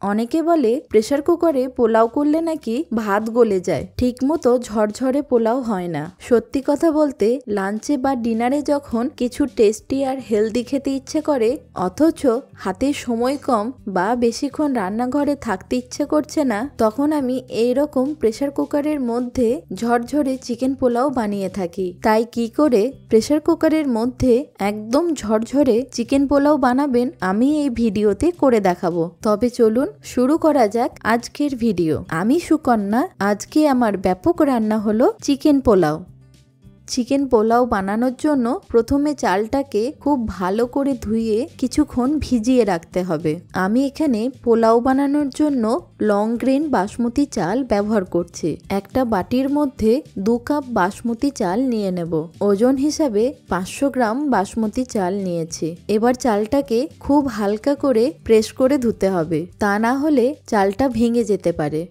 অনেকে বলে প্রেসার কুকারে পোলাও করলে নাকি ভাত গলে যায়, ঠিকমতো ঝরঝরে পোলাও হয় না। সত্যি কথা বলতে লাঞ্চে বা ডিনারে যখন কিছু টেস্টি আর হেলদি খেতে ইচ্ছে করে, অথচ হাতে সময় কম বা বেশিক্ষণ রান্নাঘরে থাকতে ইচ্ছে করছে না, তখন আমি এইরকম প্রেসার কুকারের মধ্যে ঝরঝরে চিকেন পোলাও বানিয়ে থাকি। তাই কি করে প্রেসার কুকারের মধ্যে একদম ঝরঝরে চিকেন পোলাও বানাবেন আমি এই ভিডিওতে করে দেখাবো। তবে চলুন শুরু করা যাক আজকের ভিডিও। আমি সুকন্যা। আজকে আমার ব্যাপক রান্না হলো চিকেন পোলাও। চিকেন পোলাও বানানোর জন্য প্রথমে চালটাকে খুব ভালো করে ধুয়ে কিছুক্ষণ ভিজিয়ে রাখতে হবে। আমি এখানে পোলাও বানানোর জন্য লং গ্রেন বাসমতি চাল ব্যবহার করছি। একটা বাটির মধ্যে 2 কাপ বাসমতি চাল নিয়ে নেব। ওজন হিসাবে 500 গ্রাম বাসমতি চাল নিয়েছি। এবার চালটাকে খুব হালকা করে প্রেস করে ধুতে হবে, তা না হলে চালটা ভেঙে যেতে পারে।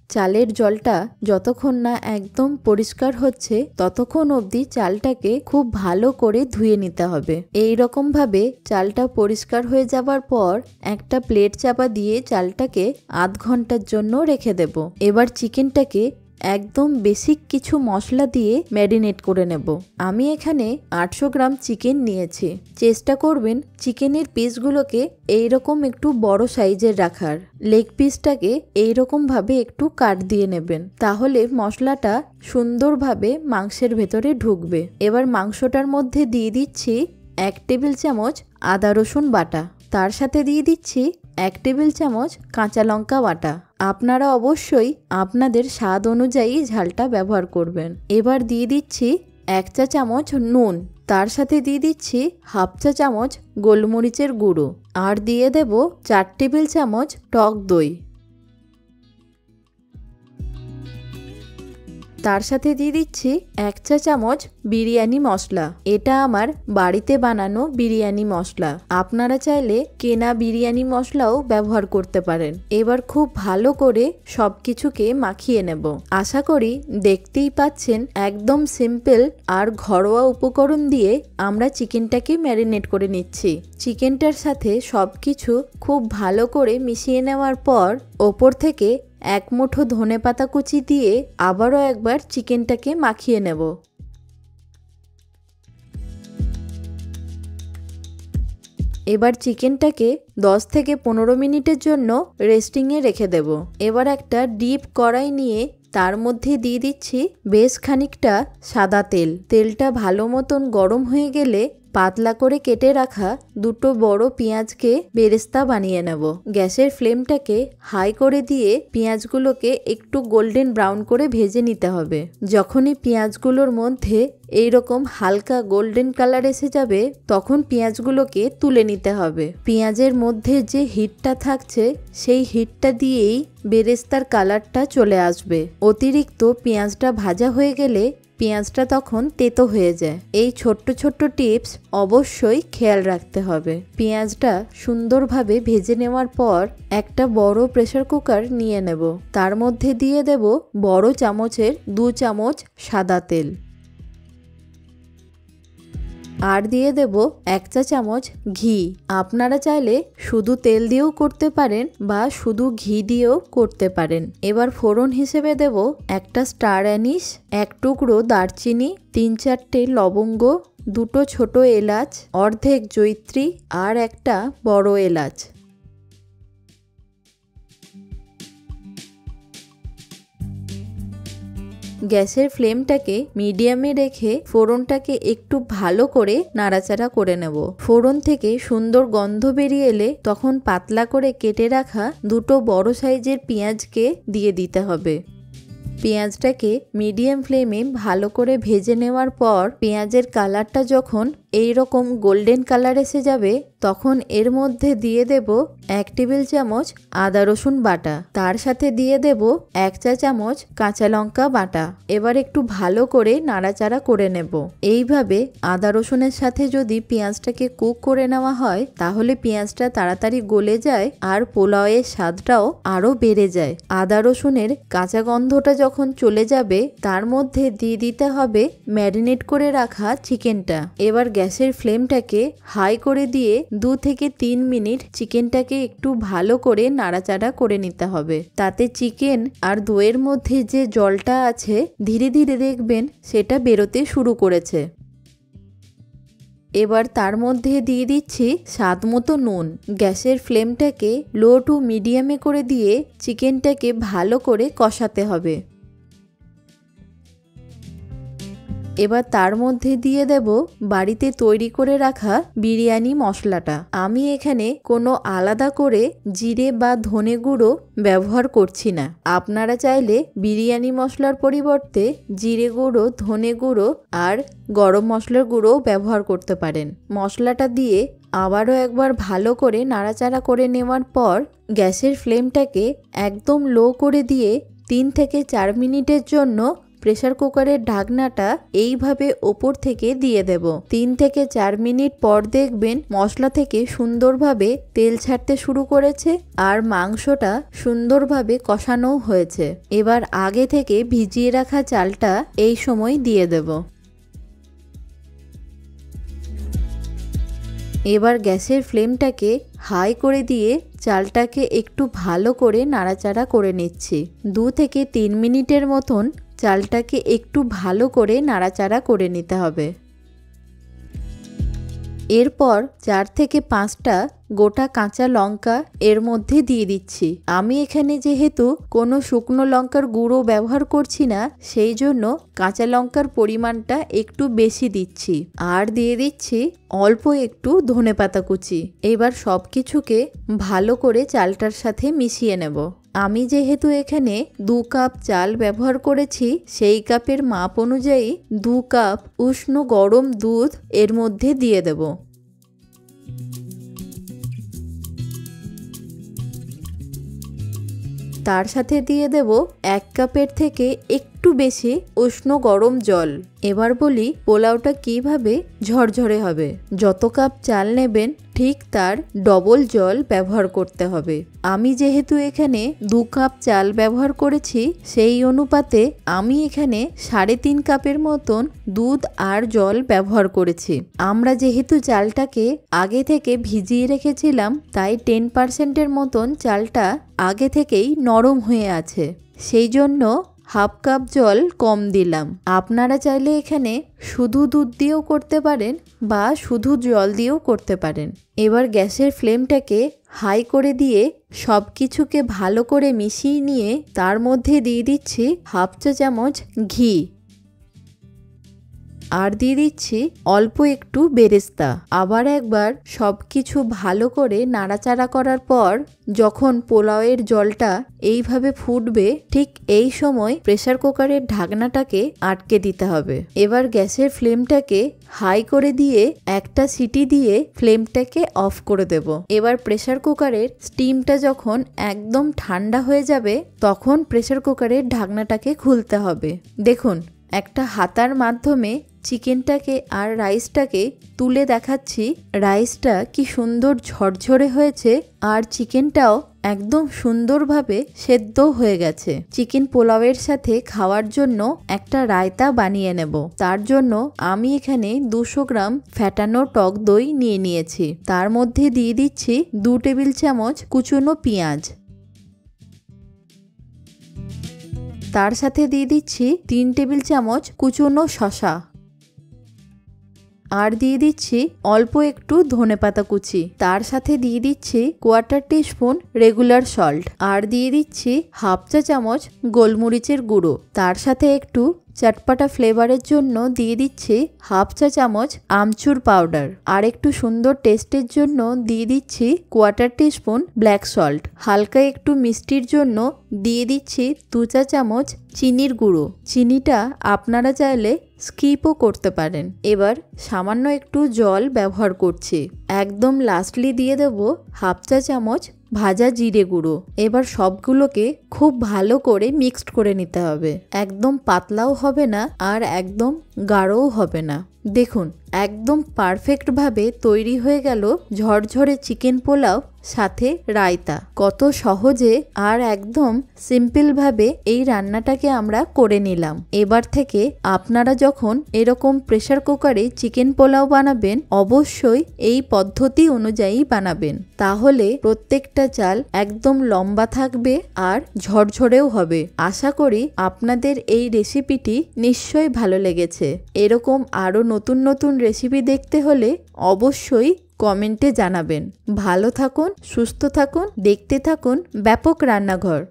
চালের জলটা যতক্ষণ না একদম পরিষ্কার হচ্ছে ততক্ষণ অবধি চালটাকে খুব ভালো করে ধুয়ে নিতে হবে। এই রকম ভাবে চালটা পরিষ্কার হয়ে যাবার পর একটা প্লেট চাপা দিয়ে চালটাকে আধ ঘন্টার জন্য রেখে দেব। এবার চিকেনটাকে একদম বেসিক কিছু মশলা দিয়ে ম্যারিনেট করে নেব। আমি এখানে 800 গ্রাম চিকেন নিয়েছি। চেষ্টা করবেন চিকেনের পিসগুলোকে এইরকম একটু বড় সাইজের রাখার। লেগ পিসটাকে এইরকম ভাবে একটু কাট দিয়ে নেবেন, তাহলে মশলাটা সুন্দরভাবে মাংসের ভেতরে ঢুকবে। এবার মাংসটার মধ্যে দিয়ে দিচ্ছি 1 টেবিল চামচ আদা রসুন বাটা, তার সাথে দিয়ে দিচ্ছি 1 টেবিল চামচ কাঁচা লঙ্কা বাটা। আপনারা অবশ্যই আপনাদের স্বাদ অনুযায়ী ঝালটা ব্যবহার করবেন। এবার দিয়ে দিচ্ছি 1 চা চামচ নুন, তার সাথে দিয়ে দিচ্ছি 1/2 চা চামচ গোলমরিচের গুঁড়ো, আর দিয়ে দেব 4 টেবিল চামচ টক দই। তার সাথে দিয়ে দিচ্ছি 1 চা চামচ বিরিয়ানি মশলা। এটা আমার বাড়িতে বানানো বিরিয়ানি মশলা। আপনারা চাইলে কেনা বিরিয়ানি মশলাও ব্যবহার করতে পারেন। এবার খুব ভালো করে সবকিছুকে মাখিয়ে নেব। আশা করি দেখতেই পাচ্ছেন একদম সিম্পল আর ঘরোয়া উপকরণ দিয়ে আমরা চিকেনটাকে ম্যারিনেট করে নিচ্ছি। চিকেনটার সাথে সবকিছু খুব ভালো করে মিশিয়ে নেওয়ার পর ওপর থেকে 1 মুঠো ধনেপাতা কুচি দিয়ে আবারও একবার চিকেনটাকে মাখিয়ে নেব। এবার চিকেনটাকে 10 থেকে 15 মিনিটের জন্য রেস্টিংয়ে রেখে দেব। এবার একটা ডিপ কড়াই নিয়ে তার মধ্যে দিয়ে দিচ্ছি বেশ খানিকটা সাদা তেল। তেলটা ভালো মতন গরম হয়ে গেলে পাতলা করে কেটে রাখা 2টো বড় পেঁয়াজকে বেরেস্তা বানিয়ে নেব। গ্যাসের ফ্লেমটাকে হাই করে দিয়ে পেঁয়াজগুলোকে একটু গোল্ডেন ব্রাউন করে ভেজে নিতে হবে। যখনই পেঁয়াজগুলোর মধ্যে এইরকম হালকা গোল্ডেন কালার এসে যাবে তখন পেঁয়াজগুলোকে তুলে নিতে হবে। পেঁয়াজের মধ্যে যে হিটটা থাকছে সেই হিটটা দিয়েই বেরেস্তার কালারটা চলে আসবে। অতিরিক্ত পেঁয়াজটা ভাজা হয়ে গেলে পেঁয়াজটা তখন তেতো হয়ে যায়। এই ছোট্ট ছোট্ট টিপস অবশ্যই খেয়াল রাখতে হবে। পেঁয়াজটা সুন্দরভাবে ভেজে নেওয়ার পর একটা বড় প্রেসার কুকার নিয়ে নেব। তার মধ্যে দিয়ে দেব বড় চামচের 2 চামচ সাদা তেল, আর দিয়ে দেব 1 চা চামচ ঘি। আপনারা চাইলে শুধু তেল দিয়েও করতে পারেন বা শুধু ঘি দিয়েও করতে পারেন। এবার ফোড়ন হিসেবে দেব একটা স্টার অ্যানিস, 1 টুকরো দারচিনি, 3-4টে লবঙ্গ, 2টো ছোট এলাচ, অর্ধেক জয়িত্রী আর একটা বড় এলাচ। গ্যাসের ফ্লেমটাকে মিডিয়ামে রেখে ফোড়নটাকে একটু ভালো করে নাড়াচাড়া করে নেব। ফোড়ন থেকে সুন্দর গন্ধ বেরিয়ে এলে তখন পাতলা করে কেটে রাখা 2টো বড় সাইজের পেঁয়াজকে দিয়ে দিতে হবে। পেঁয়াজটাকে মিডিয়াম ফ্লেমে ভালো করে ভেজে নেওয়ার পর পেঁয়াজের কালারটা যখন এই রকম গোল্ডেন কালার এসে যাবে তখন এর মধ্যে দিয়ে দেব 1 টেবিল চামচ আদা রসুন বাটা, তার সাথে দিয়ে দেব 1 চা চামচ কাঁচা লঙ্কা বাটা। এবার একটু ভালো করে নাড়াচাড়া করে নেব। এইভাবে আদা রসুনের সাথে যদি পেঁয়াজটাকে কুক করে নেওয়া হয় তাহলে পেঁয়াজটা তাড়াতাড়ি গলে যায় আর পোলাওয়ের স্বাদটাও আরও বেড়ে যায়। আদা রসুনের কাঁচা গন্ধটা যখন চলে যাবে তার মধ্যে দিয়ে দিতে হবে ম্যারিনেট করে রাখা চিকেনটা। এবার গ্যাসের ফ্লেমটাকে হাই করে দিয়ে 2 থেকে 3 মিনিট চিকেনটাকে একটু ভালো করে নাড়াচাড়া করে নিতে হবে। তাতে চিকেন আর দইয়ের মধ্যে যে জলটা আছে ধীরে ধীরে দেখবেন সেটা বেরোতে শুরু করেছে। এবার তার মধ্যে দিয়ে দিচ্ছি স্বাদ মতো নুন। গ্যাসের ফ্লেমটাকে লো টু মিডিয়ামে করে দিয়ে চিকেনটাকে ভালো করে কষাতে হবে। এবার তার মধ্যে দিয়ে দেব বাড়িতে তৈরি করে রাখা বিরিয়ানি মশলাটা। আমি এখানে কোনো আলাদা করে জিরে বা ধনে গুঁড়ো ব্যবহার করছি না। আপনারা চাইলে বিরিয়ানি মশলার পরিবর্তে জিরে গুঁড়ো, ধনে গুঁড়ো আর গরম মশলার গুঁড়ো ব্যবহার করতে পারেন। মশলাটা দিয়ে আবারও একবার ভালো করে নাড়াচাড়া করে নেওয়ার পর গ্যাসের ফ্লেমটাকে একদম লো করে দিয়ে 3 থেকে 4 মিনিটের জন্য প্রেসার কুকারের ঢাকনাটা এইভাবে ওপর থেকে দিয়ে দেব। 3 থেকে 4 মিনিট পর দেখবেন মশলা থেকে সুন্দরভাবে তেল ছাড়তে শুরু করেছে আর মাংসটা সুন্দরভাবে কষানো হয়েছে। এবার আগে থেকে ভিজিয়ে রাখা চালটা এই সময় দিয়ে দেব। এবার গ্যাসের ফ্লেমটাকে হাই করে দিয়ে চালটাকে একটু ভালো করে নাড়াচাড়া করে নিচ্ছি। 2 থেকে 3 মিনিটের মতন চালটাকে একটু ভালো করে নাড়াচাড়া করে নিতে হবে। এরপর 4 থেকে 5টা গোটা কাঁচা লঙ্কা এর মধ্যে দিয়ে দিচ্ছি। আমি এখানে যেহেতু কোনো শুকনো লঙ্কার গুঁড়ো ব্যবহার করছি না, সেই জন্য কাঁচা লঙ্কার পরিমাণটা একটু বেশি দিচ্ছি। আর দিয়ে দিচ্ছি অল্প একটু ধনেপাতা কুচি। এবার সব কিছুকে ভালো করে চালটার সাথে মিশিয়ে নেব। আমি যেহেতু এখানে 2 কাপ চাল ব্যবহার করেছি, সেই কাপের মাপ অনুযায়ী 2 কাপ উষ্ণ গরম দুধ এর মধ্যে দিয়ে দেব। তার সাথে দিয়ে দেব 1 কাপের থেকে একটু বেশি উষ্ণ গরম জল। এবার বলি পোলাওটা কিভাবে ঝরঝরে হবে। যত কাপ চাল নেবেন ঠিক তার ডবল জল ব্যবহার করতে হবে। আমি যেহেতু এখানে 2 কাপ চাল ব্যবহার করেছি, সেই অনুপাতে আমি এখানে 3.5 কাপের মতন দুধ আর জল ব্যবহার করেছি। আমরা যেহেতু চালটাকে আগে থেকে ভিজিয়ে রেখেছিলাম, তাই 10%-এর মতন চালটা আগে থেকেই নরম হয়ে আছে, সেই জন্য হাফ কাপ জল কম দিলাম। আপনারা চাইলে এখানে শুধু দুধ দিয়েও করতে পারেন বা শুধু জল দিয়েও করতে পারেন। এবার গ্যাসের ফ্লেমটাকে হাই করে দিয়ে সব কিছুকে ভালো করে মিশিয়ে নিয়ে তার মধ্যে দিয়ে দিচ্ছি হাফ চা চামচ ঘি আর দিয়ে দিচ্ছি অল্প একটু বেরেস্তা। আবার একবার সব কিছু ভালো করে নাড়াচাড়া করার পর যখন পোলাওয়ের জলটা এইভাবে ফুটবে, ঠিক এই সময় প্রেসার কুকারের ঢাকনাটাকে আটকে দিতে হবে। এবার গ্যাসের ফ্লেমটাকে হাই করে দিয়ে একটা সিটি দিয়ে ফ্লেমটাকে অফ করে দেব। এবার প্রেসার কুকারের স্টিমটা যখন একদম ঠান্ডা হয়ে যাবে, তখন প্রেসার কুকারের ঢাকনাটাকে খুলতে হবে। দেখুন, একটা হাতার মাধ্যমে চিকেনটাকে আর রাইসটাকে তুলে দেখাচ্ছি। রাইসটা কি সুন্দর ঝরঝরে হয়েছে আর চিকেনটাও একদম সুন্দরভাবে সেদ্ধ হয়ে গেছে। চিকেন পোলাওয়ের সাথে খাওয়ার জন্য একটা রায়তা বানিয়ে নেব। তার জন্য আমি এখানে 200 গ্রাম ফ্যাটানো টক দই নিয়ে নিয়েছি। তার মধ্যে দিয়ে দিচ্ছি 2 টেবিল চামচ কুচনো পেঁয়াজ। তার সাথে দিয়ে দিচ্ছি 3 টেবিল চামচ কুচনো শসা আর দিয়ে দিচ্ছি অল্প একটু ধনেপাতা কুচি। তার সাথে দিয়ে দিচ্ছি 1/4 টিস্পুন রেগুলার সল্ট আর দিয়ে দিচ্ছি হাফ চা চামচ গোলমরিচের গুঁড়ো। তার সাথে একটু চটপটা ফ্লেভারের জন্য দিয়ে দিচ্ছি হাফ চা চামচ আমচুর পাউডার আর একটু সুন্দর টেস্টের জন্য দিয়ে দিচ্ছি 1/4 টিস্পুন ব্ল্যাক সল্ট। হালকা একটু মিষ্টির জন্য দিয়ে দিচ্ছি 2 চা চামচ চিনির গুঁড়ো। চিনিটা আপনারা চাইলে স্কিপও করতে পারেন। এবার সামান্য একটু জল ব্যবহার করছি। একদম লাস্টলি দিয়ে দেব হাফ চা চামচ ভাজা জিরে গুঁড়ো। এবার সবগুলোকে খুব ভালো করে মিক্সড করে নিতে হবে। একদম পাতলাও হবে না আর একদম গাঢ়ও হবে না। দেখুন, একদম পারফেক্টভাবে তৈরি হয়ে গেল ঝরঝরে চিকেন পোলাও সাথে রায়তা। কত সহজে আর একদম সিম্পলভাবে এই রান্নাটাকে আমরা করে নিলাম। এবার থেকে আপনারা যখন এরকম প্রেসার কুকারে চিকেন পোলাও বানাবেন অবশ্যই এই পদ্ধতি অনুযায়ী বানাবেন, তাহলে প্রত্যেকটা চাল একদম লম্বা থাকবে আর ঝরঝরেও হবে। আশা করি আপনাদের এই রেসিপিটি নিশ্চয়ই ভালো লেগেছে। এরকম আরও নতুন নতুন রেসিপি দেখতে হলে অবশ্যই কমেন্টে জানাবেন। ভালো থাকুন, সুস্থ থাকুন, দেখতে থাকুন ব্যাপক রান্নাঘর।